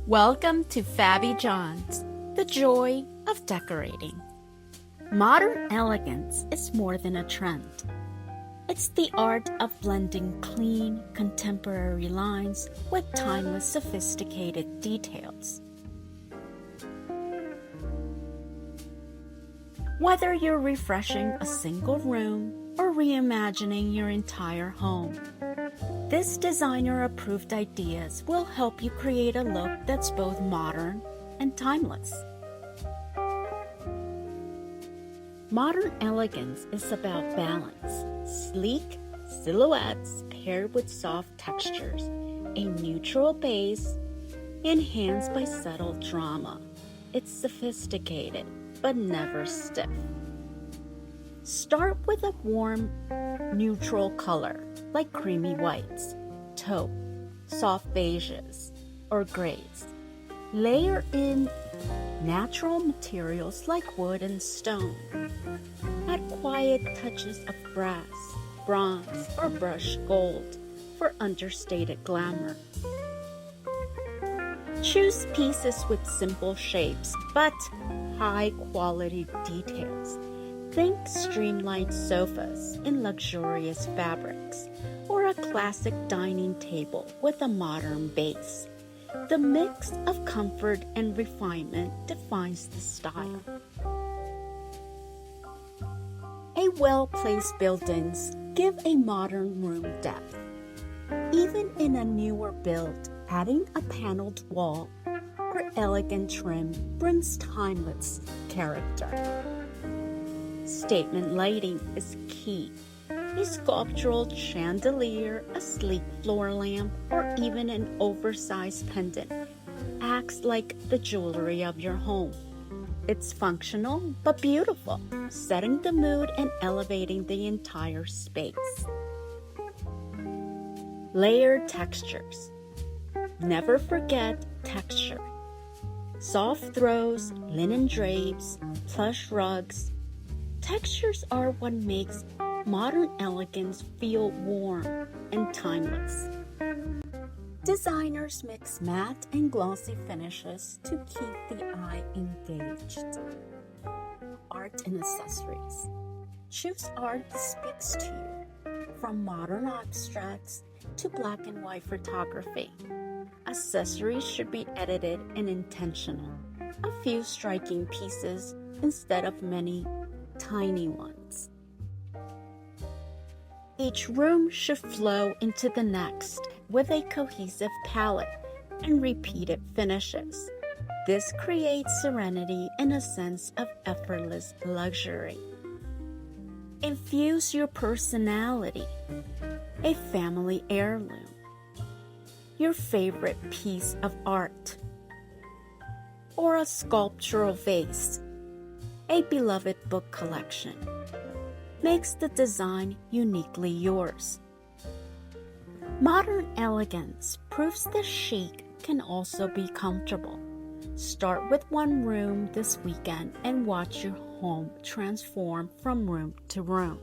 Welcome to Fabby John's, the joy of decorating. Modern elegance is more than a trend. It's the art of blending clean, contemporary lines with timeless, sophisticated details. Whether you're refreshing a single room or reimagining your entire home, this designer-approved ideas will help you create a look that's both modern and timeless. Modern elegance is about balance, sleek silhouettes paired with soft textures, a neutral base, enhanced by subtle drama. It's sophisticated, but never stiff. Start with a warm, neutral color like creamy whites, taupe, soft beiges, or grays. Layer in natural materials like wood and stone. Add quiet touches of brass, bronze, or brushed gold for understated glamour. Choose pieces with simple shapes but high-quality details. Think streamlined sofas in luxurious fabrics, or a classic dining table with a modern base. The mix of comfort and refinement defines the style. A well-placed built-ins give a modern room depth. Even in a newer build, adding a paneled wall or elegant trim brings timeless character. Statement lighting is key. A sculptural chandelier, a sleek floor lamp, or even an oversized pendant acts like the jewelry of your home. It's functional but beautiful, setting the mood and elevating the entire space. Layered textures. Never forget texture. Soft throws, linen drapes, plush rugs. Textures are what makes modern elegance feel warm and timeless. Designers mix matte and glossy finishes to keep the eye engaged. Art and accessories. Choose art that speaks to you, from modern abstracts to black and white photography. Accessories should be edited and intentional. A few striking pieces instead of many tiny ones. Each room should flow into the next with a cohesive palette and repeated finishes. This creates serenity and a sense of effortless luxury. Infuse your personality. A family heirloom. Your favorite piece of art. Or a sculptural vase. A beloved book collection. Makes the design uniquely yours. Modern elegance proves that chic can also be comfortable. Start with one room this weekend and watch your home transform from room to room.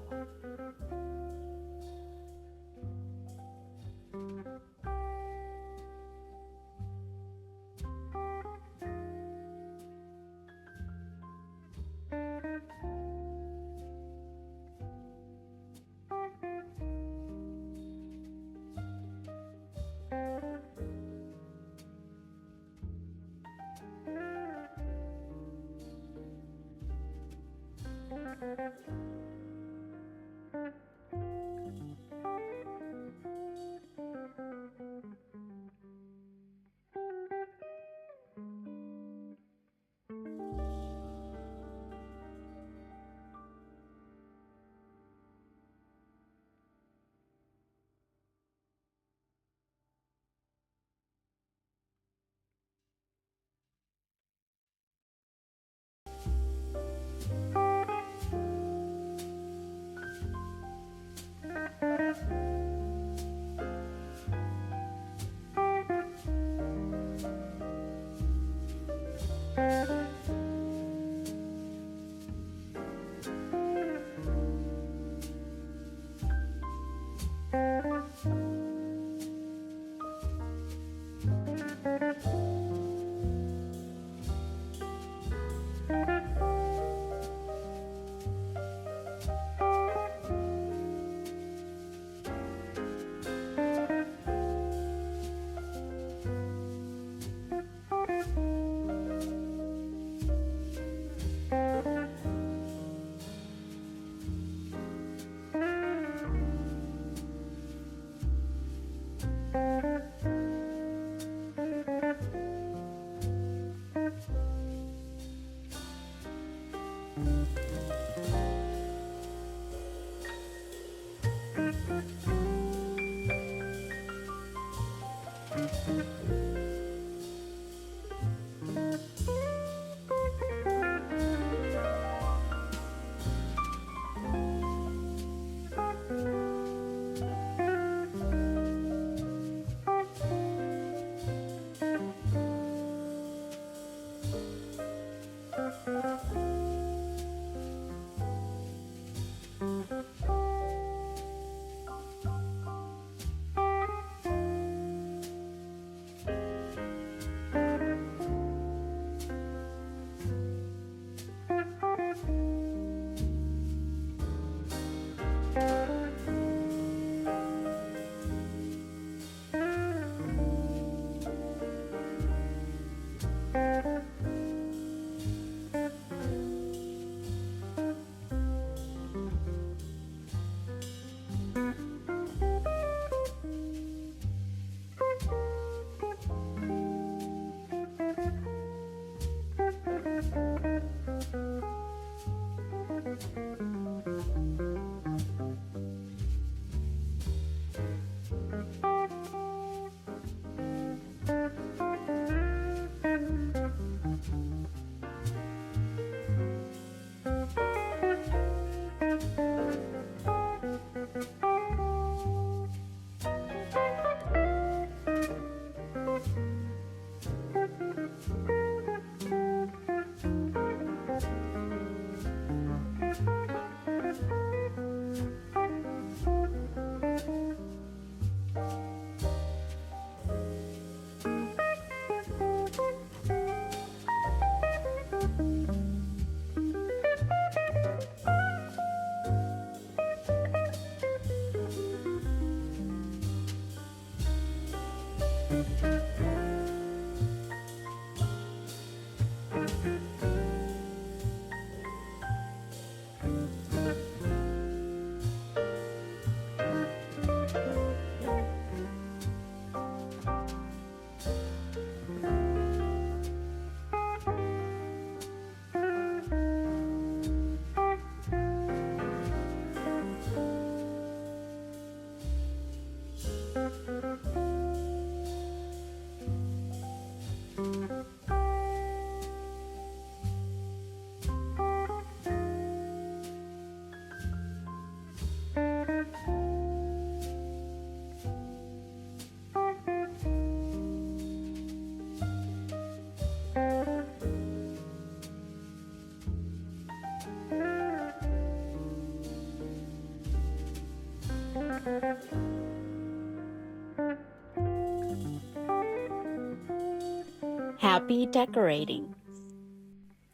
Happy decorating!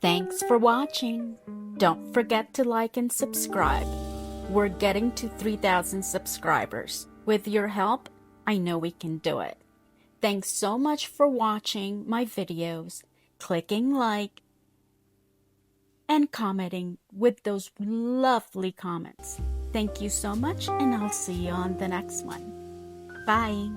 Thanks for watching. Don't forget to like and subscribe. We're getting to 3,000 subscribers. With your help, I know we can do it. Thanks so much for watching my videos, clicking like, and commenting with those lovely comments. Thank you so much, and I'll see you on the next one. Bye.